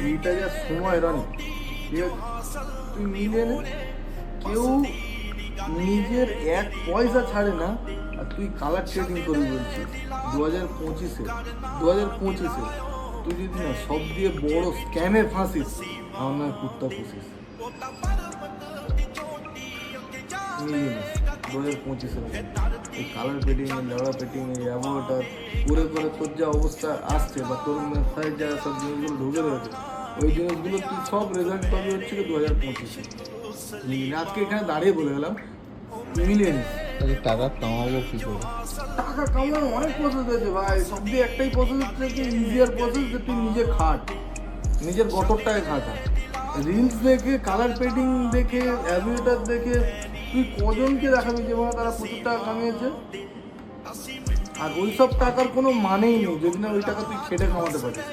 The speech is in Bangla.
এইটা যা সময় রনি, ঠিক আছে, তুই মিলে নে। কেউ নিজের 1 পয়সা ছাড়ে না, আর তুই কালার ট্রেডিং করবি বলছিস 2025-এ তুই যদি না সব দিয়ে বড় স্ক্যামে ফাঁসিস, আমার নয় কুত্তা পুষিস। মিলিয়ে নিস 2025-এ এই কালার পেটিং, লেওড়া পেটিং, এই অ্যাভোটার করে করে তোর যা অবস্থা আসছে, বা তোর মাথায় যা সব জিনিসগুলো ঢুকে রয়েছে, ওই জিনিসগুলো তুই সব রেজাল্ট পাবি হচ্ছিল 2025-এ। আজকে এখানে দাঁড়িয়ে বলে গেলাম, মিলিয়ে নিস। টাকা কামাবো কি করে? টাকা কামানোর অনেক প্রসেস আছে ভাই, সব দিয়ে একটাই প্রসেস থেকে ইজিয়ার প্রসেস, যে তুই নিজে খাট, নিজের গতরটায় খাটা। রিলস দেখে, কালার পেন্টিং দেখে, অ্যাভিয়েটার দেখে তুই কজনকে দেখাবি যে ভাবে তারা প্রচুর টাকা কামিয়েছে? আর ওই সব টাকার কোনো মানেই নেই যদি না ওই টাকা তুই খেটে কামাতে পারিস।